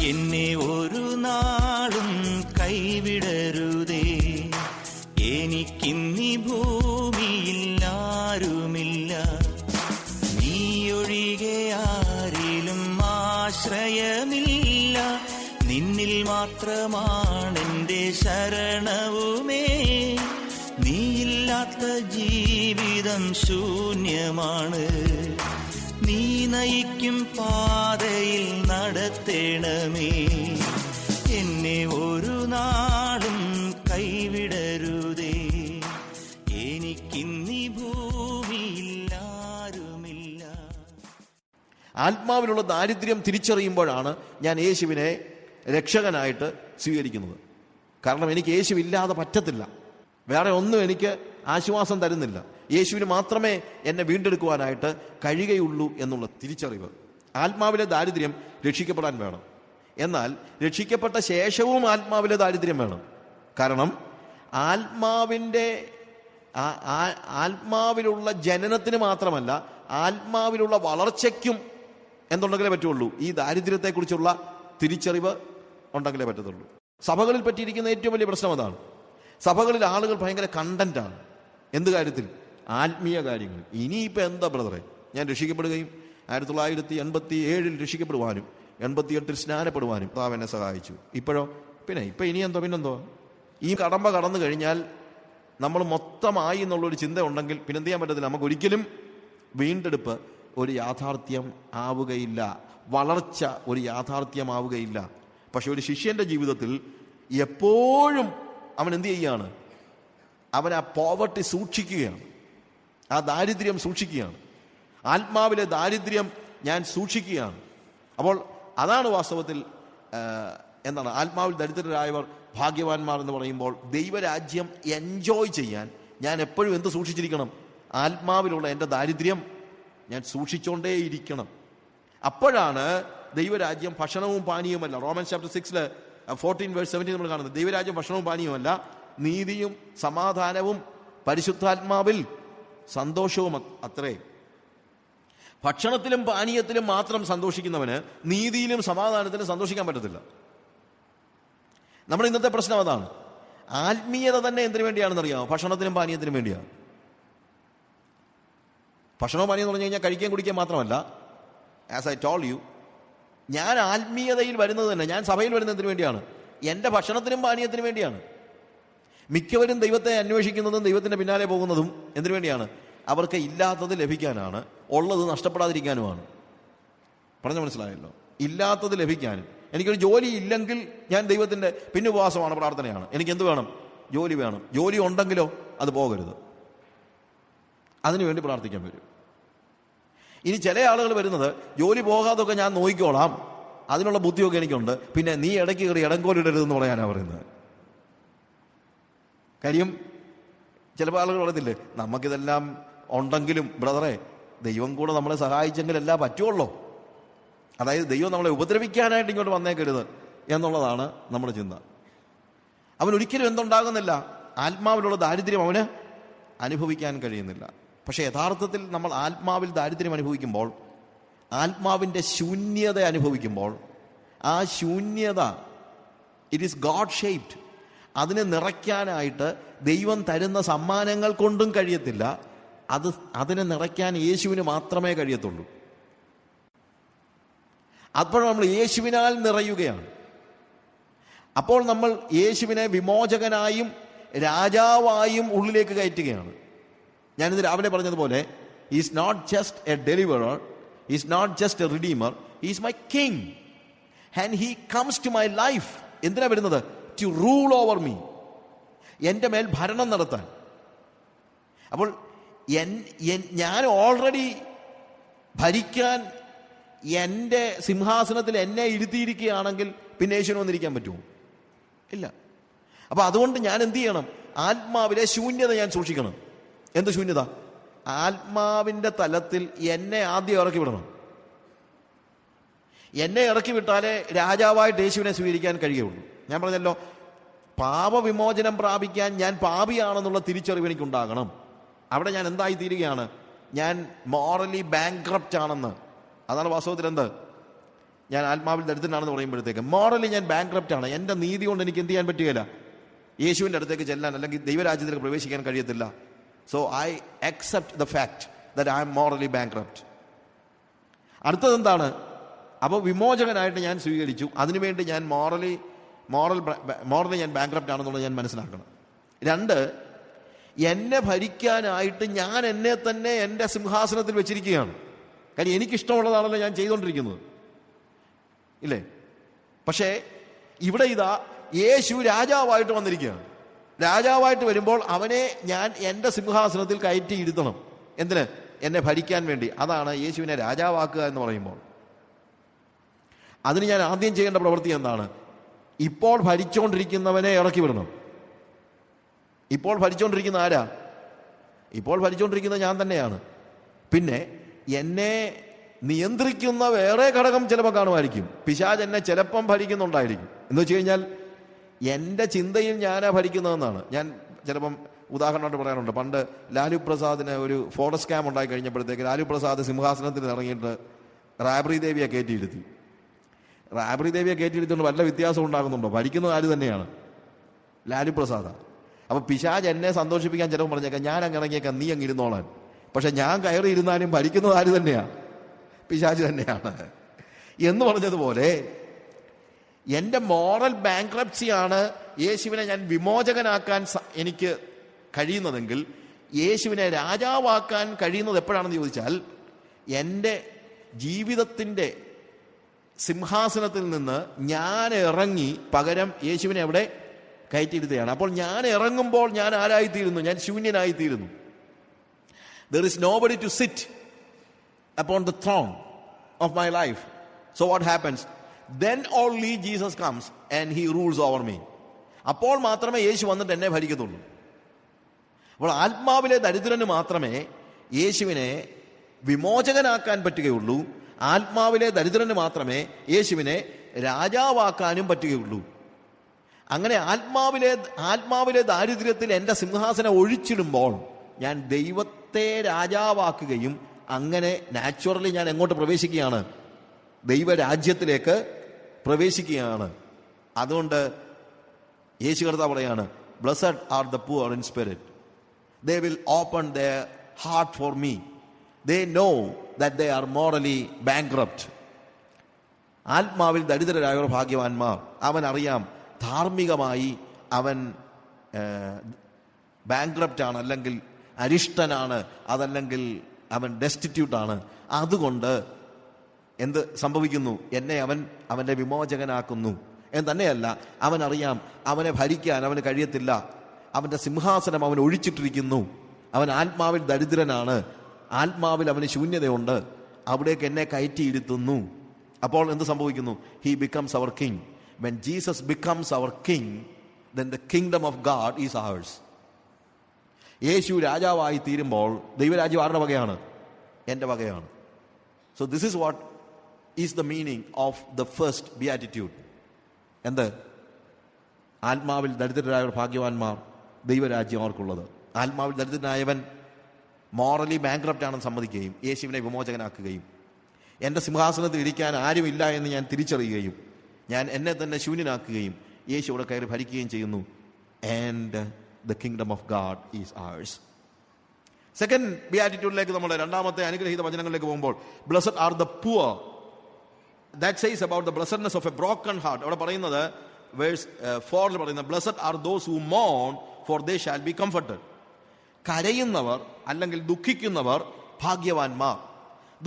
എന്നെ ഒരു നാളും കൈവിടരുതേ, എനിക്കിന്നീ ഭൂമിയിൽ ആരുമില്ല. നീയൊഴികെ ആരിലും ആശ്രയമില്ല, നിന്നിൽ മാത്രമാണെന്റെ ശരണവുമേ. നീയില്ലാത്ത ജീവിതം ശൂന്യമാണ്, നീ നയിക്കും പാതയിൽ നടത്തേണമേ. എന്നെ ഒരു നാളും കൈവിടരുതേ, എനിക്കിന്നീ ഭൂമിയിൽ ആരുമില്ല. ആത്മാവിലുള്ള ദാരിദ്ര്യം തിരിച്ചറിയുമ്പോഴാണ് ഞാൻ യേശുവിനെ രക്ഷകനായിട്ട് സ്വീകരിക്കുന്നത്. കാരണം എനിക്ക് യേശുവില്ലാതെ പറ്റത്തില്ല, വേറെ ഒന്നും എനിക്ക് ആശ്വാസം തരുന്നില്ല. യേശുവിന് മാത്രമേ എന്നെ വീണ്ടെടുക്കുവാനായിട്ട് കഴിയുകയുള്ളൂ എന്നുള്ള തിരിച്ചറിവ്. ആത്മാവിലെ ദാരിദ്ര്യം രക്ഷിക്കപ്പെടാൻ വേണം. എന്നാൽ രക്ഷിക്കപ്പെട്ട ശേഷവും ആത്മാവിലെ ദാരിദ്ര്യം വേണം. കാരണം ആത്മാവിലുള്ള ജനനത്തിന് മാത്രമല്ല, ആത്മാവിലുള്ള വളർച്ചയ്ക്കും എന്തുണ്ടെങ്കിലേ പറ്റുള്ളൂ, ഈ ദാരിദ്ര്യത്തെക്കുറിച്ചുള്ള തിരിച്ചറിവ് ഉണ്ടെങ്കിലേ പറ്റത്തുള്ളൂ. സഭകളിൽ പറ്റിയിരിക്കുന്ന ഏറ്റവും വലിയ പ്രശ്നം അതാണ്. സഭകളിൽ ആളുകൾ ഭയങ്കര കണ്ടന്റാണ്. എന്ത് കാര്യത്തിൽ? ആത്മീയ കാര്യങ്ങൾ. ഇനിയിപ്പോൾ എന്താ ബ്രദറെ, ഞാൻ രക്ഷിക്കപ്പെടുകയും 1987 രക്ഷിക്കപ്പെടുവാനും 88 സ്നാനപ്പെടുവാനും കർത്താവ് എന്നെ സഹായിച്ചു. ഇപ്പോഴോ? ഇപ്പം ഇനി എന്തോ പിന്നെന്തോ? ഈ കടമ്പ കടന്നു കഴിഞ്ഞാൽ നമ്മൾ മൊത്തമായി എന്നുള്ളൊരു ചിന്ത ഉണ്ടെങ്കിൽ പിന്നെ എന്ത് ചെയ്യാൻ പറ്റത്തില്ല. നമുക്ക് ഒരിക്കലും വീണ്ടെടുപ്പ് ഒരു യാഥാർത്ഥ്യം ആവുകയില്ല, വളർച്ച ഒരു യാഥാർത്ഥ്യമാവുകയില്ല. പക്ഷെ ഒരു ശിഷ്യന്റെ ജീവിതത്തിൽ എപ്പോഴും അവൻ എന്ത് ചെയ്യുകയാണ്? അവൻ ആ പോവർട്ടി സൂക്ഷിക്കുകയാണ്, ആ ദാരിദ്ര്യം സൂക്ഷിക്കുകയാണ്, ആത്മാവിലെ ദാരിദ്ര്യം ഞാൻ സൂക്ഷിക്കുകയാണ്. അപ്പോൾ അതാണ് വാസ്തവത്തിൽ എന്താണ് ആത്മാവിൽ ദരിദ്രരായവർ ഭാഗ്യവാന്മാർ എന്ന് പറയുമ്പോൾ. ദൈവരാജ്യം എൻജോയ് ചെയ്യാൻ ഞാൻ എപ്പോഴും എന്ത് സൂക്ഷിച്ചിരിക്കണം? ആത്മാവിലുള്ള എൻ്റെ ദാരിദ്ര്യം ഞാൻ സൂക്ഷിച്ചുകൊണ്ടേയിരിക്കണം. അപ്പോഴാണ് ദൈവരാജ്യം ഭക്ഷണവും പാനീയവുമല്ല. റോമൻസ് ചാപ്റ്റർ 6:14-17 നമ്മൾ കാണുന്നത് ദൈവരാജ്യം ഭക്ഷണവും പാനീയവുമല്ല, നീതിയും സമാധാനവും പരിശുദ്ധാത്മാവിൽ സന്തോഷവും അത്രേ. ഭക്ഷണത്തിലും പാനീയത്തിലും മാത്രം സന്തോഷിക്കുന്നവന് നീതിയിലും സമാധാനത്തിലും സന്തോഷിക്കാൻ പറ്റത്തില്ല. നമ്മുടെ ഇന്നത്തെ പ്രശ്നം അതാണ്. ആത്മീയത തന്നെ എന്തിനു വേണ്ടിയാണെന്നറിയാമോ? ഭക്ഷണത്തിനും പാനീയത്തിനും വേണ്ടിയാണ്. ഭക്ഷണവും പാനീയം എന്ന് പറഞ്ഞു കഴിഞ്ഞാൽ കഴിക്കാൻ കുടിക്കാൻ മാത്രമല്ല. ആസ് ഐ ടോൾഡ് യു, ഞാൻ ആത്മീയതയിൽ വരുന്നത് തന്നെ, ഞാൻ സഭയിൽ വരുന്നതിന് വേണ്ടിയാണ്, എൻ്റെ ഭക്ഷണത്തിനും പാനീയത്തിനും വേണ്ടിയാണ്. മിക്കവരും ദൈവത്തെ അന്വേഷിക്കുന്നതും ദൈവത്തിൻ്റെ പിന്നാലെ പോകുന്നതും എന്തിനു വേണ്ടിയാണ്? അവർക്ക് ഇല്ലാത്തത് ലഭിക്കാനാണ്, ഉള്ളത് നഷ്ടപ്പെടാതിരിക്കാനുമാണ്. പറഞ്ഞു മനസ്സിലായല്ലോ? ഇല്ലാത്തത് ലഭിക്കാനും. എനിക്കൊരു ജോലി ഇല്ലെങ്കിൽ ഞാൻ ദൈവത്തിൻ്റെ പിന്നെ ഉപവാസമാണ്, പ്രാർത്ഥനയാണ്. എനിക്ക് എന്ത് വേണം? ജോലി വേണം. ജോലി ഉണ്ടെങ്കിലോ അത് പോകരുത്, അതിനുവേണ്ടി പ്രാർത്ഥിക്കാൻ വരും. ഇനി ചില ആളുകൾ വരുന്നത് ജോലി പോകാതൊക്കെ ഞാൻ നോക്കിക്കോളാം, അതിനുള്ള ബുദ്ധിയൊക്കെ എനിക്കുണ്ട്, പിന്നെ നീ ഇടയ്ക്ക് കയറി ഇടങ്കോലിടരുതെന്ന് പറയാനാണ് പറയുന്നത്. കാര്യം ചിലപ്പോൾ ആളുകൾ പറയത്തില്ലേ, നമുക്കിതെല്ലാം ഉണ്ടെങ്കിലും ബ്രദറെ ദൈവം കൂടെ നമ്മളെ സഹായിച്ചെങ്കിലെല്ലാം പറ്റുള്ളൂ. അതായത് ദൈവം നമ്മളെ ഉപദ്രവിക്കാനായിട്ട് ഇങ്ങോട്ട് വന്നേക്കരുത് എന്നുള്ളതാണ് നമ്മുടെ ചിന്ത. അവൻ ഒരിക്കലും എന്തുണ്ടാകുന്നില്ല? ആത്മാവിലുള്ള ദാരിദ്ര്യം അവന് അനുഭവിക്കാൻ കഴിയുന്നില്ല. പക്ഷെ യഥാർത്ഥത്തിൽ നമ്മൾ ആത്മാവിൽ ദാരിദ്ര്യം അനുഭവിക്കുമ്പോൾ, ആത്മാവിൻ്റെ ശൂന്യത അനുഭവിക്കുമ്പോൾ, ആ ശൂന്യത ഇറ്റ് ഈസ് ഗോഡ് ഷേപ്ഡ്. അതിനെ നിറയ്ക്കാനായിട്ട് ദൈവം തരുന്ന സമ്മാനങ്ങൾ കൊണ്ടും കഴിയത്തില്ല. അതിനെ നിറയ്ക്കാൻ യേശുവിന് മാത്രമേ കഴിയത്തുള്ളൂ. അപ്പോൾ നമ്മൾ യേശുവിനാൽ നിറയുകയാണ്. അപ്പോൾ നമ്മൾ യേശുവിനെ വിമോചകനായും രാജാവായും ഉള്ളിലേക്ക് കയറ്റുകയാണ്. ഞാനിത് രാവിലെ പറഞ്ഞതുപോലെ, is not just a deliverer, is not just a redeemer, is my king and he comes to my life. എന്തിനാ വരുന്നത്? ടു റൂൾ ഓവർ മീ, എൻ്റെ മേൽ ഭരണം നടത്താൻ. അപ്പോൾ ഞാൻ ഓൾറെഡി ഭരിക്കാൻ എൻ്റെ സിംഹാസനത്തിൽ എന്നെ ഇരുത്തിയിരിക്കുകയാണെങ്കിൽ പിന്നെ യേശുവിന് വന്നിരിക്കാൻ പറ്റുമോ? ഇല്ല. അപ്പൊ അതുകൊണ്ട് ഞാൻ എന്ത് ചെയ്യണം? ആത്മാവിലെ ശൂന്യത ഞാൻ സൂക്ഷിക്കണം. എന്ത് ശൂന്യത? ആത്മാവിൻ്റെ തലത്തിൽ എന്നെ ആദ്യം ഇറക്കി വിടണം. എന്നെ ഇറക്കി വിട്ടാലേ രാജാവായിട്ട് യേശുവിനെ സ്വീകരിക്കാൻ കഴിയുള്ളൂ. ഞാൻ പറഞ്ഞല്ലോ, പാപവിമോചനം പ്രാപിക്കാൻ ഞാൻ പാപിയാണെന്നുള്ള തിരിച്ചറിവ് എനിക്കുണ്ടാകണം. അവിടെ ഞാൻ എന്തായി തീരുകയാണ്? ഞാൻ മോറലി ബാങ്ക്രപ്റ്റ് ആണെന്ന്. അതാണ് വാസ്തവത്തിൽ എന്ത്? ഞാൻ ആത്മാവിൽ ദരിദ്രനാണെന്ന് പറയുമ്പോഴത്തേക്ക് മോറലി ഞാൻ ബാങ്ക്രപ്റ്റ് ആണ്, എൻ്റെ നീതി കൊണ്ട് എനിക്ക് എന്ത് ചെയ്യാൻ പറ്റുകയില്ല, യേശുവിൻ്റെ അടുത്തേക്ക് ചെല്ലാൻ അല്ലെങ്കിൽ ദൈവരാജ്യത്തിലേക്ക് പ്രവേശിക്കാൻ കഴിയത്തില്ല. So I accept the fact that I M morally bankrupt. അടുത്തത് എന്താണ്? അപ്പോൾ വിമോചകനായിട്ട് ഞാൻ സ്വീകരിച്ചു, അതിനുവേണ്ടി ഞാൻ മോറലി ഞാൻ ബാങ്ക്രപ്റ്റ് ആണെന്നുള്ളത് ഞാൻ മനസ്സിലാക്കണം. 2, എന്നെ ഭരിക്കാനായിട്ട് ഞാൻ എന്നെ തന്നെ എൻ്റെ സിംഹാസനത്തിൽ വെച്ചിരിക്കുകയാണ്. കാര്യം എനിക്കിഷ്ടമുള്ളതാണല്ലോ ഞാൻ ചെയ്തുകൊണ്ടിരിക്കുന്നത്, ഇല്ലേ? പക്ഷേ ഇവിടെ ഇതാ യേശു രാജാവായിട്ട് വന്നിരിക്കുകയാണ്. രാജാവായിട്ട് വരുമ്പോൾ അവനെ ഞാൻ എൻ്റെ സിംഹാസനത്തിൽ കയറ്റി ഇരുത്തണം. എന്തിന്? എന്നെ ഭരിക്കാൻ വേണ്ടി. അതാണ് യേശുവിനെ രാജാവാക്കുക എന്ന് പറയുമ്പോൾ. അതിന് ഞാൻ ആദ്യം ചെയ്യേണ്ട പ്രവൃത്തി എന്താണ്? ഇപ്പോൾ ഭരിച്ചുകൊണ്ടിരിക്കുന്നവനെ ഇറക്കി വിടണം. ഇപ്പോൾ ഭരിച്ചുകൊണ്ടിരിക്കുന്ന ആരാ? ഇപ്പോൾ ഭരിച്ചുകൊണ്ടിരിക്കുന്നത് ഞാൻ തന്നെയാണ്. പിന്നെ എന്നെ നിയന്ത്രിക്കുന്ന വേറെ ഘടകം ചിലപ്പോൾ കാണുമായിരിക്കും. പിശാച് എന്നെ ചിലപ്പം ഭരിക്കുന്നുണ്ടായിരിക്കും. എന്ന് വെച്ച് കഴിഞ്ഞാൽ എൻ്റെ ചിന്തയിൽ ഞാനാ ഭരിക്കുന്നതെന്നാണ്. ഞാൻ ചിലപ്പം ഉദാഹരണമായിട്ട് പറയാറുണ്ട്, പണ്ട് ലാലു പ്രസാദിന് ഒരു ഫോറസ്റ്റ് സ്കാം ഉണ്ടായി കഴിഞ്ഞപ്പോഴത്തേക്ക് ലാലു പ്രസാദ് സിംഹാസനത്തിൽ ഇറങ്ങിയിട്ട് റാബ്രി ദേവിയെ കയറ്റിയിരുത്തി. റാബ്രി ദേവിയെ കയറ്റിയിരുത്തിക്കൊണ്ട് വല്ല വ്യത്യാസം ഉണ്ടാകുന്നുണ്ടോ? ഭരിക്കുന്നത് ആര് തന്നെയാണ്? ലാലു പ്രസാദ്. അപ്പോൾ പിശാച് എന്നെ സന്തോഷിപ്പിക്കാൻ ചിലപ്പോൾ പറഞ്ഞേക്കാം, ഞാൻ അങ്ങ് ഇറങ്ങിയേക്കാം, നീ അങ്ങ് ഇരുന്നോളാൻ. പക്ഷെ ഞാൻ കയറി ഇരുന്നാലും ഭരിക്കുന്നത് ആര് തന്നെയാണ്? പിശാച് തന്നെയാണ്. എന്ന് പറഞ്ഞതുപോലെ എൻ്റെ മോറൽ ബാങ്ക്രപ്സിയാണ് യേശുവിനെ ഞാൻ വിമോചകനാക്കാൻ എനിക്ക് കഴിയുന്നതെങ്കിൽ യേശുവിനെ രാജാവാക്കാൻ കഴിയുന്നത് എപ്പോഴാണെന്ന് ചോദിച്ചാൽ, എൻ്റെ ജീവിതത്തിൻ്റെ സിംഹാസനത്തിൽ നിന്ന് ഞാൻ ഇറങ്ങി പകരം യേശുവിനെ അവിടെ കയറ്റിയിരുത്തുകയാണ്. അപ്പോൾ ഞാൻ ഇറങ്ങുമ്പോൾ ഞാൻ ആരായിത്തീരുന്നു? ഞാൻ ശൂന്യനായിത്തീരുന്നു. There is nobody to sit upon the throne of my life. So what happens? Then only Jesus comes and he rules over me. അപ്പോൾ മാത്രമേ യേശു വന്നിട്ട് എന്നെ ഭരിക്കത്തുള്ളൂ. അപ്പോൾ ആത്മാവിലെ ദരിദ്രന് മാത്രമേ യേശുവിനെ വിമോചകനാക്കാൻ പറ്റുകയുള്ളൂ. ആത്മാവിലെ ദരിദ്രന് മാത്രമേ യേശുവിനെ രാജാവാക്കാനും പറ്റുകയുള്ളൂ. അങ്ങനെ ആത്മാവിലെ ദാരിദ്ര്യത്തിൽ എൻ്റെ സിംഹാസനം ഒഴിച്ചിടുമ്പോൾ ഞാൻ ദൈവത്തെ രാജാവാക്കുകയും അങ്ങനെ നാച്ചുറലി ഞാൻ എങ്ങോട്ട് പ്രവേശിക്കുകയാണ്? ദൈവരാജ്യത്തിലേക്ക് പ്രവേശിക്കുകയാണ്. അതുകൊണ്ട് യേശു കർത്താവ് പറയാണ്, blessed are the poor in spirit, they will open there heart for me, they know that they are morally bankrupt. ആത്മാവിൽ ദരിദ്രരായവർ ഭാഗ്യവാന്മാർ. അവൻ അറിയാം ധാർമ്മികമായി അവൻ ബാങ്ക്രപ്റ്റ് ആണ്, അല്ലെങ്കിൽ അരിഷ്ടനാണ്, അതല്ലെങ്കിൽ അവൻ ഡെസ്റ്റിറ്റ്യൂട്ടാണ്. അതുകൊണ്ട് എന്ത് സംഭവിക്കുന്നു? എന്നെ അവൻ്റെ വിമോചകനാക്കുന്നു എന്ന് തന്നെയല്ല, അവനറിയാം അവനെ ഭരിക്കാൻ അവന് കഴിയത്തില്ല. അവൻ്റെ സിംഹാസനം അവൻ ഒഴിച്ചിട്ടിരിക്കുന്നു. അവൻ ആത്മാവിൽ ദരിദ്രനാണ്, ആത്മാവിൽ അവന് ശൂന്യതയുണ്ട്. അവിടേക്ക് എന്നെ കയറ്റിയിരുത്തുന്നു. അപ്പോൾ എന്ത് സംഭവിക്കുന്നു? He becomes our king. When Jesus becomes our king, then the kingdom of God is ours. യേശു രാജാവായി തീരുമ്പോൾ ദൈവരാജ്യം ആരുടെ വകയാണ്? എൻ്റെ വകയാണ്. So this is what is the meaning of the first beatitude. എന്ത്? ആത്മാവിൽ ദരിദ്രരായവർ ഭാഗ്യവാന്മാർ, ദൈവരാജ്യം അവർക്കുള്ളത്. ആത്മാവിൽ ദരിദ്രനായവൻ മോറലി ബാങ്ക്രപ്റ്റ് ആണെന്ന് സമ്മതിക്കുകയും യേശുവിനെ വിമോചകനാക്കുകയും എൻ്റെ സിംഹാസനത്തിൽ ഇരിക്കാൻ ആരുമില്ല എന്ന് ഞാൻ തിരിച്ചറിയുകയും ഞാൻ എന്നെ തന്നെ ശൂന്യനാക്കുകയും യേശു അവിടെ കയറി ഭരിക്കുകയും ചെയ്യുന്നു. And the kingdom of God is ours. Second ബിയാറ്റിറ്റ്യൂഡിലേക്ക് നമ്മൾ രണ്ടാമത്തെ അനുഗ്രഹീത വചനങ്ങളിലേക്ക് പോകുമ്പോൾ, blessed are the poor. That says about the blessedness of a broken heart. അവിടെ പറയുന്നത് വേഴ്സ് 4 പറയുന്നത്, ബ്ലെസ്സഡ് ആർ ദോസ് ഹു മോൺ for they shall be comforted. കരയുന്നവർ അല്ലെങ്കിൽ ദുഃഖിക്കുന്നവർ ഭാഗ്യവാന്മാർ.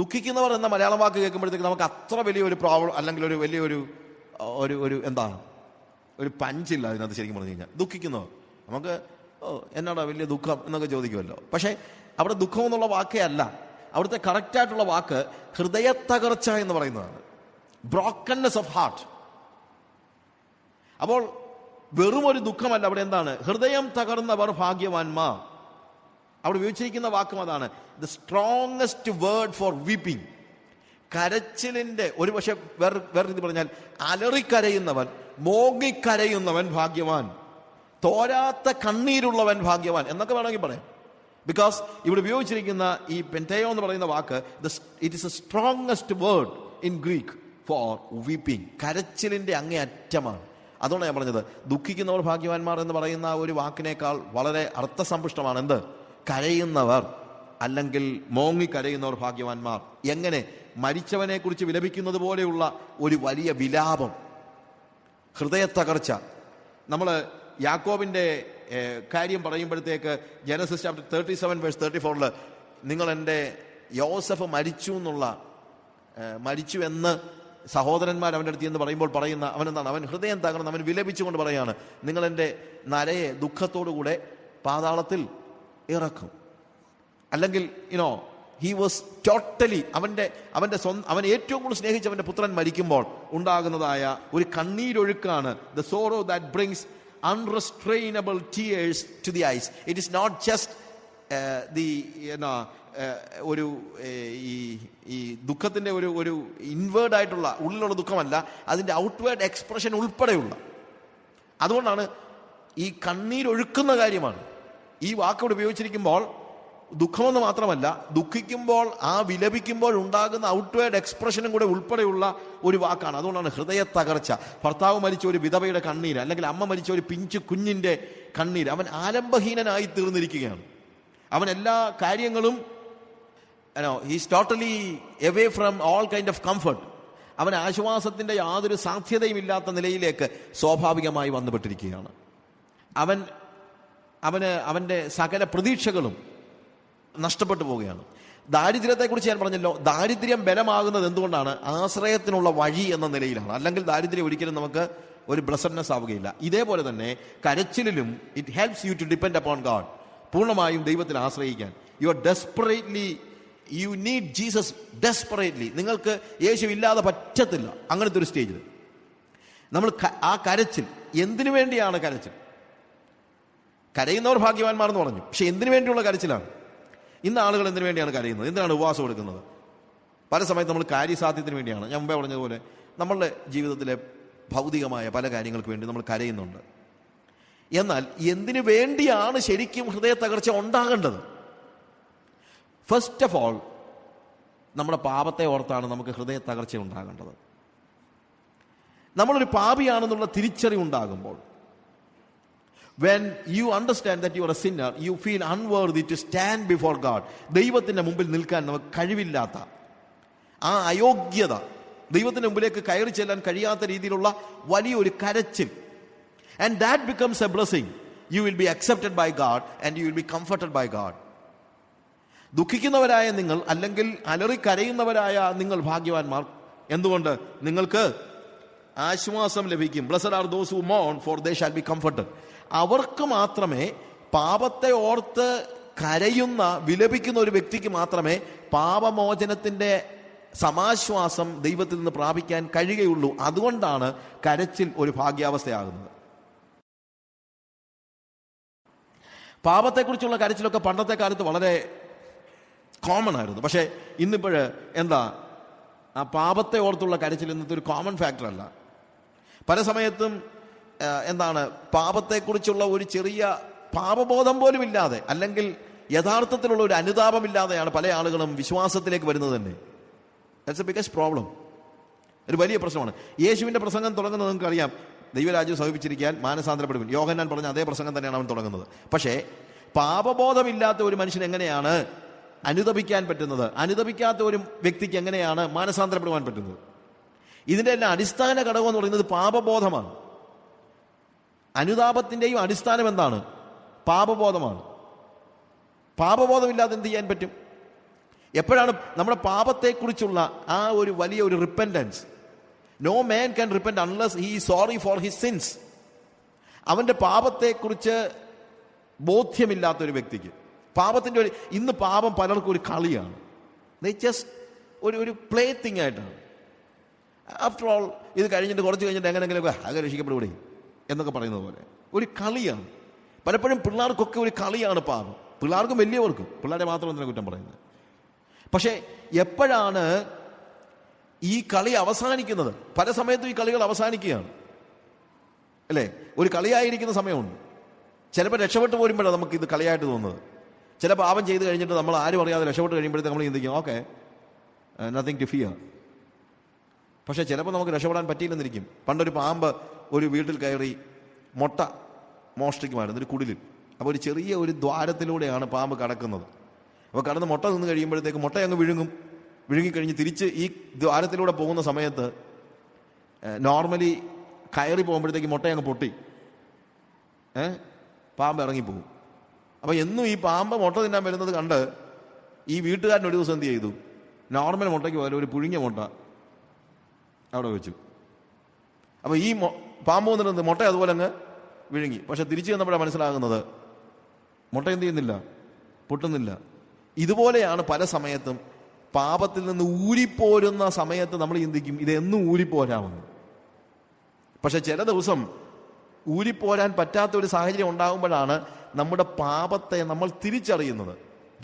ദുഃഖിക്കുന്നവർ എന്ന മലയാളം വാക്ക് കേൾക്കുമ്പോഴത്തേക്ക് നമുക്ക് അത്ര വലിയൊരു പ്രോബ്ലം അല്ലെങ്കിൽ ഒരു വലിയൊരു എന്താണ് ഒരു പഞ്ചില്ല അതിനകത്ത്. ശരിക്കും പറഞ്ഞു കഴിഞ്ഞാൽ ദുഃഖിക്കുന്നവർ, നമുക്ക് എന്നാടാ വലിയ ദുഃഖം എന്നൊക്കെ ചോദിക്കുമല്ലോ. പക്ഷേ അവിടെ ദുഃഖം എന്നുള്ള വാക്കേ അല്ല. അവിടുത്തെ കറക്റ്റായിട്ടുള്ള വാക്ക് ഹൃദയത്തകർച്ച എന്ന് പറയുന്നതാണ്. Brokenness of heart. അപ്പോൾ വെറും ഒരു ദുഃഖമല്ല, അവിടെ എന്താണ്? ഹൃദയം തകർന്നവർ ഭാഗ്യവാന്മാർ. അവിടെ ഉപയോഗിച്ചിരിക്കുന്ന വാക്കും അതാണ്. The strongest word for weeping. കരച്ചിലിന്റെ ഒരു പക്ഷെ വേറെ രീതി പറഞ്ഞാൽ അലറിക്കരയുന്നവൻ, മോങ്ങിക്കരയുന്നവൻ ഭാഗ്യവാൻ, തോരാത്ത കണ്ണീരുള്ളവൻ ഭാഗ്യവാൻ എന്നൊക്കെ വേണമെങ്കിൽ പറയാം. ബിക്കോസ് ഇവിടെ ഉപയോഗിച്ചിരിക്കുന്ന ഈ പെൻറ്റയോ എന്ന് പറയുന്ന വാക്ക്, it is a strongest word in Greek. For weeping. കരച്ചിലിന്റെ അങ്ങേ അറ്റമാണ്. അതുകൊണ്ട് ഞാൻ പറഞ്ഞത് ദുഃഖിക്കുന്നവർ ഭാഗ്യവാന്മാർ എന്ന് പറയുന്ന ഒരു വാക്കിനേക്കാൾ വളരെ അർത്ഥസമ്പുഷ്ടമാണ് എന്ത്? കരയുന്നവർ, അല്ലെങ്കിൽ മോങ്ങി കരയുന്നവർ ഭാഗ്യവാന്മാർ. എങ്ങനെ? മരിച്ചവനെ കുറിച്ച് വിലപിക്കുന്നത് പോലെയുള്ള ഒരു വലിയ വിലാപം, ഹൃദയത്തകർച്ച. നമ്മൾ യാക്കോബിന്റെ കാര്യം പറയുമ്പോഴത്തേക്ക് ജനസിസ് ചാപ്റ്റർ 37:34 നിങ്ങൾ എൻ്റെ യോസഫ് മരിച്ചു എന്ന് സഹോദരന്മാർ അവൻ്റെ അടുത്ത് എന്ന് പറയുമ്പോൾ പറയുന്ന അവനെന്താണ്? അവൻ ഹൃദയം തകർന്ന് അവൻ വിലപിച്ചുകൊണ്ട് പറയാണ്, നിങ്ങൾ എൻ്റെ നരയെ ദുഃഖത്തോടുകൂടെ പാതാളത്തിൽ ഇറക്കും. അല്ലെങ്കിൽ ഹി വാസ് ടോട്ടലി അവൻ ഏറ്റവും കൂടുതൽ സ്നേഹിച്ച അവൻ്റെ പുത്രൻ മരിക്കുമ്പോൾ ഉണ്ടാകുന്നതായ ഒരു കണ്ണീരൊഴുക്കാണ്. The sorrow that brings unrestrainable tears to the eyes. It is not just ഒരു ഈ ദുഃഖത്തിന്റെ ഒരു ഇൻവേർഡ് ആയിട്ടുള്ള ഉള്ളിലുള്ള ദുഃഖമല്ല, അതിന്റെ ഔട്ട്വേർഡ് എക്സ്പ്രഷൻ ഉൾപ്പെടെയുള്ള. അതുകൊണ്ടാണ് ഈ കണ്ണീരൊഴുക്കുന്ന കാര്യമാണ് ഈ വാക്കോട് ഉപയോഗിച്ചിരിക്കുമ്പോൾ. ദുഃഖമെന്ന് മാത്രമല്ല, ദുഃഖിക്കുമ്പോൾ ആ വിലപിക്കുമ്പോൾ ഉണ്ടാകുന്ന ഔട്ട്വേർഡ് എക്സ്പ്രഷനും കൂടെ ഉൾപ്പെടെയുള്ള ഒരു വാക്കാണ്. അതുകൊണ്ടാണ് ഹൃദയ തകർച്ച. ഭർത്താവ് മരിച്ച ഒരു വിധവയുടെ കണ്ണീര്, അല്ലെങ്കിൽ അമ്മ മരിച്ച ഒരു പിഞ്ചു കുഞ്ഞിന്റെ കണ്ണീര്. അവൻ ആലംബഹീനനായി തീർന്നിരിക്കുകയാണ്. അവൻ എല്ലാ കാര്യങ്ങളും he's totally away from all kind of comfort. അവൻ ആശ്വാസത്തിന്റെ യാതൊരു സാധ്യതയും ഇല്ലാത്ത നിലയിലേക്ക് സ്വാഭാവികമായി വന്നുപെട്ടിരിക്കുകയാണ്. അവന്റെ സകല പ്രതീക്ഷകളും നഷ്ടപ്പെട്ടു പോവുകയാണ്. ദാരിദ്ര്യത്തെക്കുറിച്ച് ഞാൻ പറഞ്ഞല്ലോ, ദാരിദ്ര്യം ബലമാകുന്നത് എന്തുകൊണ്ടാണ്? ആശ്രയത്തിനുള്ള വഴി എന്ന നിലയിലാണ്. അല്ലെങ്കിൽ ദാരിദ്ര്യം ഒരിക്കലും നമുക്ക് ഒരു ബ്ലെസ്സഡ്നെസ് ആവുകയില്ല. ഇതേപോലെ തന്നെ കരച്ചിലും it helps you to depend upon God. പൂർണ്ണമായും ദൈവത്തിൽ ആശ്രയിക്കാൻ. You need Jesus desperately. നിങ്ങൾക്ക് യേശു ഇല്ലാതെ പറ്റത്തില്ല. അങ്ങനത്തെ ഒരു സ്റ്റേജിൽ നമ്മൾ ആ കരച്ചിൽ, എന്തിനു വേണ്ടിയാണ് കരച്ചിൽ? കരയുന്നവർ ഭാഗ്യവാന്മാർ എന്ന് പറഞ്ഞു, പക്ഷെ എന്തിനു വേണ്ടിയുള്ള കരച്ചിലാണ്? ഇന്ന് ആളുകൾ എന്തിനു വേണ്ടിയാണ് കരയുന്നത്? എന്തിനാണ് ഉപവാസം എടുക്കുന്നത്? പല സമയത്ത് നമ്മൾ കാര്യസാധ്യത്തിന് വേണ്ടിയാണ്. ഞാൻ മുമ്പേ പറഞ്ഞതുപോലെ നമ്മളുടെ ജീവിതത്തിലെ ഭൗതികമായ പല കാര്യങ്ങൾക്ക് വേണ്ടി നമ്മൾ കരയുന്നുണ്ട്. എന്നാൽ എന്തിനു വേണ്ടിയാണ് ശരിക്കും ഹൃദയ തകർച്ച ഉണ്ടാകേണ്ടത്? ഫസ്റ്റ് ഓഫ് ഓൾ, നമ്മുടെ പാപത്തെ ഓർത്താണ് നമുക്ക് ഹൃദയ തകർച്ച ഉണ്ടാകേണ്ടത്. നമ്മളൊരു പാപിയാണെന്നുള്ള തിരിച്ചറിവുണ്ടാകുമ്പോൾ, when you understand that you are a sinner, you feel unworthy to stand before God. ദൈവത്തിന്റെ മുമ്പിൽ നിൽക്കാൻ നമുക്ക് കഴിവില്ലാത്ത ആ അയോഗ്യത, ദൈവത്തിന്റെ മുമ്പിലേക്ക് കയറി ചെല്ലാൻ കഴിയാത്ത രീതിയിലുള്ള വലിയൊരു കരച്ചിൽ. And that becomes a blessing. You will be accepted by God and you will be comforted by God. ദുഃഖിക്കുന്നവരായ നിങ്ങൾ, അല്ലെങ്കിൽ അലറി കരയുന്നവരായ നിങ്ങൾ ഭാഗ്യവാന്മാർ. എന്തുകൊണ്ട്? നിങ്ങൾക്ക് ആശ്വാസം ലഭിക്കും. Blessed are those who mourn, for they shall be comforted. അവർക്ക് മാത്രമേ, പാപത്തെ ഓർത്ത് കരയുന്ന വിലപിക്കുന്ന ഒരു വ്യക്തിക്ക് മാത്രമേ പാപമോചനത്തിന്റെ സമാശ്വാസം ദൈവത്തിൽ നിന്ന് പ്രാപിക്കാൻ കഴിയുകയുള്ളൂ. അതുകൊണ്ടാണ് കരച്ചിൽ ഒരു ഭാഗ്യാവസ്ഥയാകുന്നത്. പാപത്തെക്കുറിച്ചുള്ള കരച്ചിലൊക്കെ പണ്ടത്തെ കാലത്ത് വളരെ കോമൺ ആയിരുന്നു. പക്ഷേ ഇന്നിപ്പോൾ എന്താ, ആ പാപത്തെ ഓർത്തുള്ള കരച്ചിൽ ഇന്നത്തെ ഒരു കോമൺ ഫാക്ടർ അല്ല. പല സമയത്തും എന്താണ്, പാപത്തെക്കുറിച്ചുള്ള ഒരു ചെറിയ പാപബോധം പോലും ഇല്ലാതെ, അല്ലെങ്കിൽ യഥാർത്ഥത്തിലുള്ള ഒരു അനുതാപമില്ലാതെയാണ് പല ആളുകളും വിശ്വാസത്തിലേക്ക് വരുന്നത് തന്നെ. That's A biggest problem. ഒരു വലിയ പ്രശ്നമാണ്. യേശുവിന്റെ പ്രസംഗം തുടങ്ങുന്നത് നിങ്ങൾക്കറിയാം, ദൈവരാജ്യം സമീപിച്ചിരിക്കാൻ മാനസാന്തരപ്പെടുവിൻ. യോഹന്നാൻ പറഞ്ഞ അതേ പ്രസംഗം തന്നെയാണ് അവൻ തുടങ്ങുന്നത്. പക്ഷേ പാപബോധമില്ലാത്ത ഒരു മനുഷ്യൻ എങ്ങനെയാണ് അനുതപിക്കാൻ പറ്റുന്നത്? അനുതപിക്കാത്ത ഒരു വ്യക്തിക്ക് എങ്ങനെയാണ് മാനസാന്തരപ്പെടുവാൻ പറ്റുന്നത്? ഇതിന്റെ എല്ലാം അടിസ്ഥാന ഘടകം എന്ന് പറയുന്നത് പാപബോധമാണ്. അനുതാപത്തിന്റെയും അടിസ്ഥാനം എന്താണ്? പാപബോധമാണ്. പാപബോധമില്ലാതെ എന്ത് ചെയ്യാൻ പറ്റും? എപ്പോഴാണ് നമ്മുടെ പാപത്തെക്കുറിച്ചുള്ള ആ ഒരു വലിയ ഒരു repentance? No man can repent unless he is sorry for his sins. അവന്റെ പാപത്തെക്കുറിച്ച് ബോധ്യമില്ലാത്ത ഒരു വ്യക്തിക്ക്, പാപത്തിന്റെ ഇന്ന് പാപം പലർക്കും ഒരു കളിയാണ്. ജസ്റ്റ് ഒരു പ്ലേ തിങ് ആയിട്ടാണ്. ആഫ്റ്റർ ഓൾ ഇത് കഴിഞ്ഞിട്ട് കുറച്ച് കഴിഞ്ഞിട്ട് എങ്ങനെയെങ്കിലും ആകെ രക്ഷിക്കപ്പെടൂടെ എന്നൊക്കെ പറയുന്നത് പോലെ ഒരു കളിയാണ്. പലപ്പോഴും പിള്ളേർക്കൊക്കെ ഒരു കളിയാണ് പാപം. പിള്ളേർക്കും വലിയവർക്കും. പിള്ളേരെ മാത്രം എന്തിനാ കുറ്റം പറയുന്നത്? പക്ഷെ എപ്പോഴാണ് ഈ കളി അവസാനിക്കുന്നത്? പല സമയത്തും ഈ കളികൾ അവസാനിക്കുകയാണ്, അല്ലേ? ഒരു കളിയായിരിക്കുന്ന സമയമുണ്ട്. ചിലപ്പോൾ രക്ഷപ്പെട്ട് പോരുമ്പോഴാണ് നമുക്ക് ഇത് കളിയായിട്ട് തോന്നുന്നത്. ചില പാപം ചെയ്ത് കഴിഞ്ഞിട്ട് നമ്മൾ ആരും അറിയാതെ രക്ഷപ്പെട്ട് കഴിയുമ്പോഴത്തേക്ക് നമ്മൾ ചിന്തിക്കും, ഓക്കെ, നത്തിങ് ടു ഫിയർ. പക്ഷെ ചിലപ്പോൾ നമുക്ക് രക്ഷപ്പെടാൻ പറ്റിയില്ലെന്നിരിക്കും. പണ്ടൊരു പാമ്പ് ഒരു വീട്ടിൽ കയറി മുട്ട മോഷ്ടിക്കുമായിരുന്നു ഒരു കുടിലിൽ. അപ്പോൾ ഒരു ചെറിയ ഒരു ദ്വാരത്തിലൂടെയാണ് പാമ്പ് കടക്കുന്നത്. അപ്പോൾ കടന്ന് മുട്ട നിന്ന് കഴിയുമ്പോഴത്തേക്ക് മുട്ട അങ്ങ് വിഴുങ്ങിക്കഴിഞ്ഞ് തിരിച്ച് ഈ ദ്വാരത്തിലൂടെ പോകുന്ന സമയത്ത് നോർമലി കയറി പോകുമ്പോഴത്തേക്ക് മുട്ട അങ്ങ് പൊട്ടി പാമ്പ് ഇറങ്ങിപ്പോകും. അപ്പോൾ എന്നും ഈ പാമ്പ് മുട്ട തിന്നാൻ വരുന്നത് കണ്ട് ഈ വീട്ടുകാരൻ ഒരു ദിവസം എന്ത് ചെയ്തു, നോർമൽ മുട്ടയ്ക്ക് പോലെ ഒരു പുഴുങ്ങിയ മുട്ട അവിടെ വെച്ചു. അപ്പോൾ ഈ പാമ്പ് വന്നിട്ട് മുട്ട അതുപോലെ അങ്ങ് വിഴുങ്ങി. പക്ഷെ തിരിച്ചു ചെന്നപ്പോഴാണ് മനസ്സിലാകുന്നത് മുട്ട എന്ത് ചെയ്യുന്നില്ല, പൊട്ടുന്നില്ല. ഇതുപോലെയാണ് പല സമയത്തും പാപത്തിൽ നിന്ന് ഊരിപ്പോരുന്ന സമയത്ത് നമ്മൾ ചിന്തിക്കും ഇതെന്നും ഊരിപ്പോരാമെന്ന്. പക്ഷെ ചില ദിവസം ഊരിപ്പോരാൻ പറ്റാത്ത ഒരു സാഹചര്യം ഉണ്ടാകുമ്പോഴാണ് നമ്മുടെ പാപത്തെ നമ്മൾ തിരിച്ചറിയുന്നത്,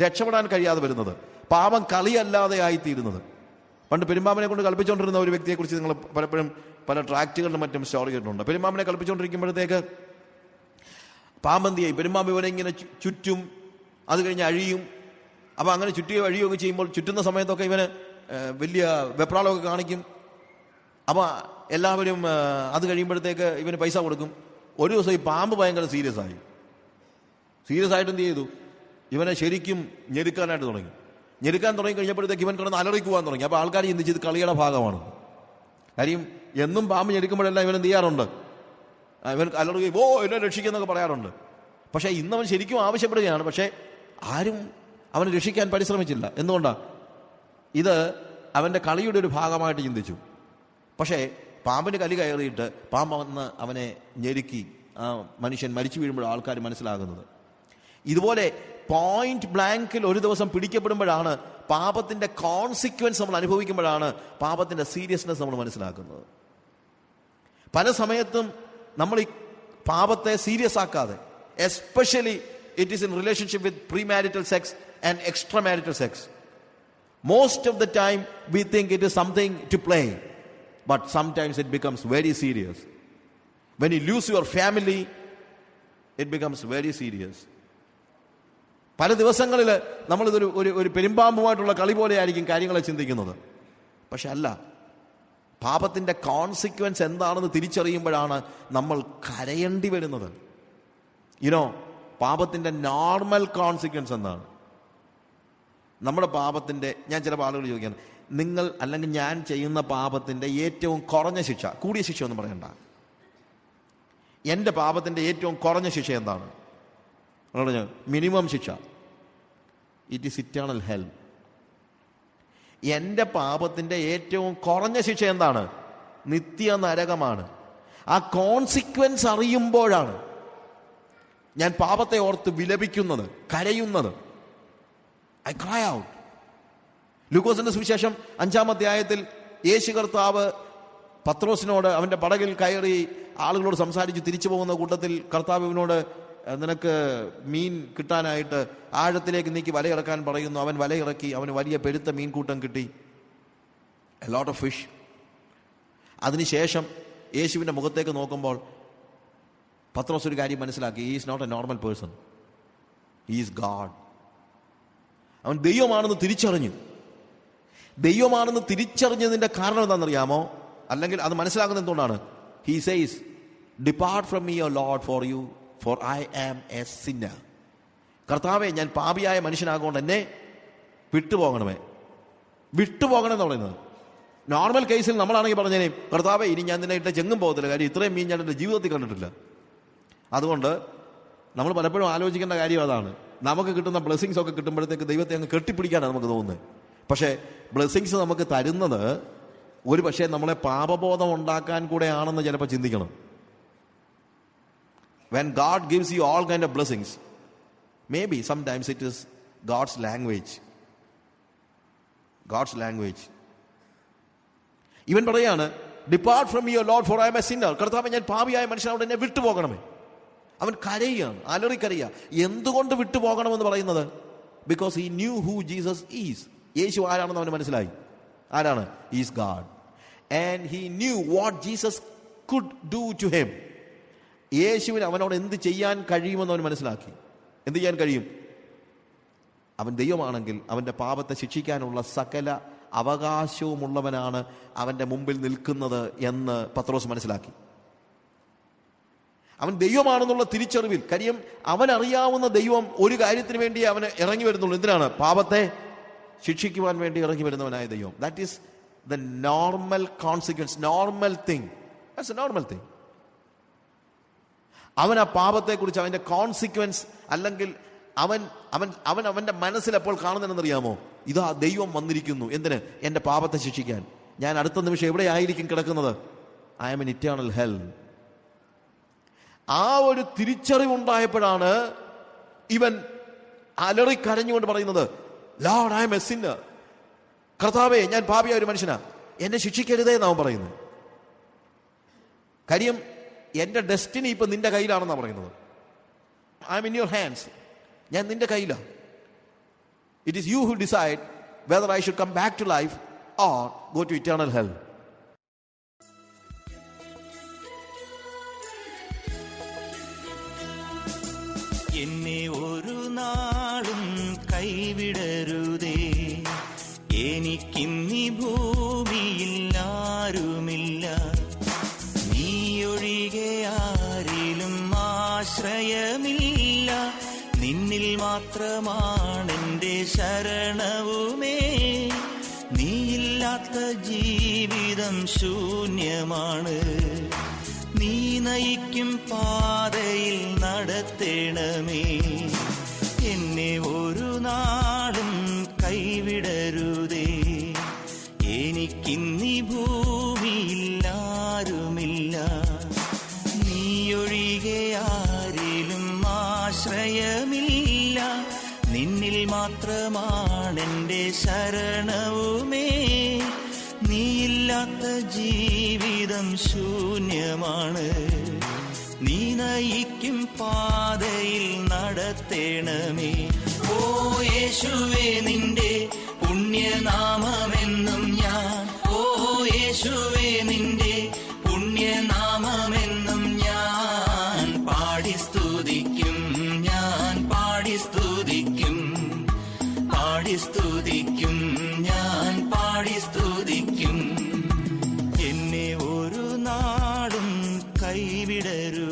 രക്ഷപ്പെടാൻ കഴിയാതെ വരുന്നത്, പാപം കളിയല്ലാതെ ആയിത്തീരുന്നത്. പണ്ട് പെരുമ്പാമ്പിനെ കൊണ്ട് കളിപ്പിച്ചുകൊണ്ടിരുന്ന ഒരു വ്യക്തിയെക്കുറിച്ച് നിങ്ങൾ പലപ്പോഴും പല ട്രാക്റ്റുകളിലും മറ്റും സ്റ്റോറി കേട്ടിട്ടുണ്ട്. പെരുമ്പാമ്പിനെ കളിപ്പിച്ചുകൊണ്ടിരിക്കുമ്പോഴത്തേക്ക് പാമ്പന്തി ചെയ്യും, പെരുമ്പാമ്പ് ഇവനെ ഇങ്ങനെ ചുറ്റും, അത് കഴിഞ്ഞ് അഴിയും. അപ്പോൾ അങ്ങനെ ചുറ്റുകയോ അഴിയുകയൊക്കെ ചെയ്യുമ്പോൾ ചുറ്റുന്ന സമയത്തൊക്കെ ഇവന് വലിയ വെപ്രാളമൊക്കെ കാണിക്കും. അപ്പോൾ എല്ലാവരും അത് കഴിയുമ്പോഴത്തേക്ക് ഇവന് പൈസ കൊടുക്കും. ഒരു ദിവസം ഈ പാമ്പ് ഭയങ്കര സീരിയസ് ആയിട്ട് എന്ത് ചെയ്തു, ഇവനെ ശരിക്കും ഞെരുക്കാനായിട്ട് തുടങ്ങി. ഞെരുക്കാൻ തുടങ്ങി കഴിഞ്ഞപ്പോഴത്തേക്ക് ഇവൻ കിടന്ന് അലറിക്കുവാൻ തുടങ്ങി. അപ്പോൾ ആൾക്കാർ ചിന്തിച്ച് ഇത് കളിയുടെ ഭാഗമാണ്. കാര്യം എന്നും പാമ്പ് ഞെരുക്കുമ്പോഴെല്ലാം ഇവൻ എന്ത് ചെയ്യാറുണ്ട്, ഇവൻ അലറുകയും ഓ എന്നെ രക്ഷിക്കുന്നൊക്കെ പറയാറുണ്ട്. പക്ഷേ ഇന്നവൻ ശരിക്കും ആവശ്യപ്പെടുകയാണ്. പക്ഷേ ആരും അവനെ രക്ഷിക്കാൻ പരിശ്രമിച്ചില്ല. എന്തുകൊണ്ടാണ്? ഇത് അവൻ്റെ കളിയുടെ ഒരു ഭാഗമായിട്ട് ചിന്തിച്ചു. പക്ഷേ പാമ്പിന് കലി കയറിയിട്ട് പാമ്പ് വന്ന് അവനെ ഞെരുക്കി ആ മനുഷ്യൻ മരിച്ചു വീഴുമ്പോൾ ആൾക്കാർ മനസ്സിലാകുന്നത്. ഇതുപോലെ പോയിന്റ് ബ്ലാങ്കിൽ ഒരു ദിവസം പിടിക്കപ്പെടുമ്പോഴാണ് പാപത്തിന്റെ കോൺസിക്വൻസ് നമ്മൾ അനുഭവിക്കുമ്പോഴാണ് പാപത്തിന്റെ സീരിയസ്നെസ് നമ്മൾ മനസ്സിലാക്കുന്നത്. പല സമയത്തും നമ്മൾ ഈ പാപത്തെ സീരിയസ് ആക്കാതെ, especially it is in relationship with premarital sex and extramarital sex, most of the time we think it is something to play, but sometimes it becomes very serious. When you lose your family, it becomes very serious. പല ദിവസങ്ങളിൽ നമ്മളിതൊരു ഒരു പെരുമ്പാമ്പുമായിട്ടുള്ള കളി പോലെയായിരിക്കും കാര്യങ്ങളെ ചിന്തിക്കുന്നത്. പക്ഷെ അല്ല, പാപത്തിന്റെ കോൺസിക്വൻസ് എന്താണെന്ന് തിരിച്ചറിയുമ്പോഴാണ് നമ്മൾ കരയേണ്ടി വരുന്നത്. പാപത്തിന്റെ നോർമൽ കോൺസിക്വൻസ് എന്താണ്? നമ്മുടെ പാപത്തിന്റെ, ഞാൻ ചില ആളുകൾ ചോദിക്കുകയാണ്, നിങ്ങൾ അല്ലെങ്കിൽ ഞാൻ ചെയ്യുന്ന പാപത്തിന്റെ ഏറ്റവും കുറഞ്ഞ ശിക്ഷ, കൂടിയ ശിക്ഷ ഒന്നും പറയണ്ട, എൻ്റെ പാപത്തിന്റെ ഏറ്റവും കുറഞ്ഞ ശിക്ഷ എന്താണ്? മിനിമം ശിക്ഷ, ഇറ്റ് ഈസ് ഇറ്റേണൽ ഹെൽ. എൻ്റെ പാപത്തിന്റെ ഏറ്റവും കുറഞ്ഞ ശിക്ഷ എന്താണ്? നിത്യ നരകമാണ്. ആ കോൺസിക്വൻസ് അറിയുമ്പോഴാണ് ഞാൻ പാപത്തെ ഓർത്ത് വിലപിക്കുന്നത്, കരയുന്നത്. I cry out. ലൂക്കോസിന്റെ സുവിശേഷം 5-ാം അധ്യായത്തിൽ യേശു കർത്താവ് പത്രോസിനോട് അവന്റെ പടകിൽ കയറി ആളുകളോട് സംസാരിച്ച് തിരിച്ചു പോകുന്ന കൂട്ടത്തിൽ കർത്താവ് ഇവനോട് നിനക്ക് മീൻ കിട്ടാനായിട്ട് ആഴത്തിലേക്ക് നീക്കി വലയിറക്കാൻ പറയുന്നു. അവൻ വലയിറക്കി, അവന് വലിയ പെരുത്ത മീൻകൂട്ടം കിട്ടി, എ ലോട്ട് ഓഫ് ഫിഷ്. അതിനുശേഷം യേശുവിൻ്റെ മുഖത്തേക്ക് നോക്കുമ്പോൾ പത്രോസ് ഒരു കാര്യം മനസ്സിലാക്കി, he is not a normal person, he is God. അവൻ ദൈവമാണെന്ന് തിരിച്ചറിഞ്ഞു. ദൈവമാണെന്ന് തിരിച്ചറിഞ്ഞതിൻ്റെ കാരണം എന്താണെന്നറിയാമോ? അല്ലെങ്കിൽ അത് മനസ്സിലാക്കുന്നത് എന്തുകൊണ്ടാണ്? He says, depart from me your lord for you, for I am a sinner. കർത്താവെ, ഞാൻ പാപിയായ മനുഷ്യനാകൊണ്ട് എന്നെ വിട്ടുപോകണമേ. വിട്ടുപോകണം എന്ന് പറയുന്നത് നോർമൽ കേസിൽ നമ്മളാണെങ്കിൽ പറഞ്ഞേനേയും, കർത്താവെ ഇനി ഞാൻ നിന്നെ ഇട്ട് ചെങ്ങും പോകത്തില്ല, കാര്യം ഇത്രയും മീൻ ഞാൻ എൻ്റെ ജീവിതത്തിൽ കണ്ടിട്ടില്ല. അതുകൊണ്ട് നമ്മൾ പലപ്പോഴും ആലോചിക്കേണ്ട കാര്യം അതാണ്. നമുക്ക് കിട്ടുന്ന ബ്ലെസ്സിങ്സ് ഒക്കെ കിട്ടുമ്പോഴത്തേക്ക് ദൈവത്തെ അങ്ങ് കെട്ടിപ്പിടിക്കാനാണ് നമുക്ക് തോന്നുന്നത്. പക്ഷേ ബ്ലെസ്സിങ്സ് നമുക്ക് തരുന്നത് ഒരു പക്ഷേ നമ്മളെ പാപബോധം ഉണ്ടാക്കാൻ കൂടെയാണെന്ന് ചിലപ്പോൾ ചിന്തിക്കണം. When God gives you all kind of blessings, maybe sometimes it is God's language. God's language. ഇവൻ പറയാണ്, depart from your lord for I am a sinner. കർത്താവേ, ഞാൻ പാപിയായ മനുഷ്യനോട് എന്നെ വിട്ടുപോകണമേ. അവൻ കരയുകയാണ്, അലറിക്കരയുക. എന്തുകൊണ്ട് വിട്ടുപോകണമെന്ന് പറയുന്നത്? Because he knew who Jesus is. Yesu ആരാണെന്ന് അവന് മനസ്സിലായി. ആരാണ്? Is God. And he knew what Jesus could do to him. യേശുവിന് അവനോട് എന്ത് ചെയ്യാൻ കഴിയുമെന്ന് അവൻ മനസ്സിലാക്കി. എന്ത് ചെയ്യാൻ കഴിയും? അവൻ ദൈവമാണെങ്കിൽ അവൻ്റെ പാപത്തെ ശിക്ഷിക്കാനുള്ള സകല അവകാശവുമുള്ളവനാണ് അവൻ്റെ മുമ്പിൽ നിൽക്കുന്നത് എന്ന് പത്രോസ് മനസ്സിലാക്കി. അവൻ ദൈവമാണെന്നുള്ള തിരിച്ചറിവിൽ, കാര്യം അവൻ അറിയാവുന്ന ദൈവം ഒരു കാര്യത്തിന് വേണ്ടി അവന് ഇറങ്ങി വരുന്നുള്ളൂ. എന്തിനാണ്? പാപത്തെ ശിക്ഷിക്കുവാൻ വേണ്ടി ഇറങ്ങി വരുന്നവനായ ദൈവം. That is the normal consequence, normal thing. That's A normal thing. അവൻ ആ പാപത്തെക്കുറിച്ച് അവൻ്റെ കോൺസിക്വൻസ്, അല്ലെങ്കിൽ അവൻ അവൻ അവൻ അവൻ്റെ മനസ്സിൽ അപ്പോൾ കാണുന്നതെന്നറിയാമോ? ഇതാ ദൈവം വന്നിരിക്കുന്നു. എന്തിന്? എൻ്റെ പാപത്തെ ശിക്ഷിക്കാൻ. ഞാൻ അടുത്ത നിമിഷം എവിടെയായിരിക്കും കിടക്കുന്നത്? I am in eternal hell. ആ ഒരു തിരിച്ചറിവുണ്ടായപ്പോഴാണ് ഇവൻ അലറി കരഞ്ഞുകൊണ്ട് പറയുന്നത്, lord I am a sinner. കർത്താവേ, ഞാൻ പാപിയായ ഒരു മനുഷ്യനാ, എന്നെ ശിക്ഷിക്കരുതേ എന്നാവൻ പറയുന്നത്. കാര്യം എൻ്റെ ഡെസ്റ്റിനി ഇപ്പൊ നിന്റെ കയ്യിലാണെന്നാണ് പറയുന്നത്. I am in your hands. ഞാൻ നിന്റെ കയ്യിലാണ്. It is you who decide whether I should come back to life or go to eternal hell. എന്നെ ഒരു നാളും കൈവിടരുതേ, എനിക്കിന്നീ ഭൂമിയിൽ ആരുമില്ല, നീയൊഴികെ ആരിലും ആശ്രയമില്ല, നിന്നിൽ മാത്രമാണെന്റെ ശരണവുമേ, നീയില്ലാത്ത ജീവിതം ശൂന്യമാണ്, നീ നയിക്കും പാതയിൽ നടത്തേണമേ, എന്നെ ഒരു നാളും കൈവിടരുതേ, എനിക്കിന്നീ ഭൂമിയിൽ ആരുമില്ല, നീയൊഴികെ ആരിലും ആശ്രയമില്ല, നിന്നിൽ മാത്രമാണെന്റെ ശരണവുമേ, നീയില്ലാത്ത ജീവിതം ശൂന്യമാണ്, നീ നയിക്കും പാതയിൽ നടത്തേണമേ. ഓ യേശുവേ, നിന്റെ പുണ്യനാമമെന്നും ഞാൻ, ഓ യേശുവേ, നിന്റെ പുണ്യനാമമെന്നും ഞാൻ പാടി സ്തുതിക്കും, ഞാൻ പാടി സ്തുതിക്കും, പാടി സ്തുതിക്കും, ഞാൻ പാടി സ്തുതിക്കും, എന്നെ ഒരു നാടും കൈവിടരുതേ.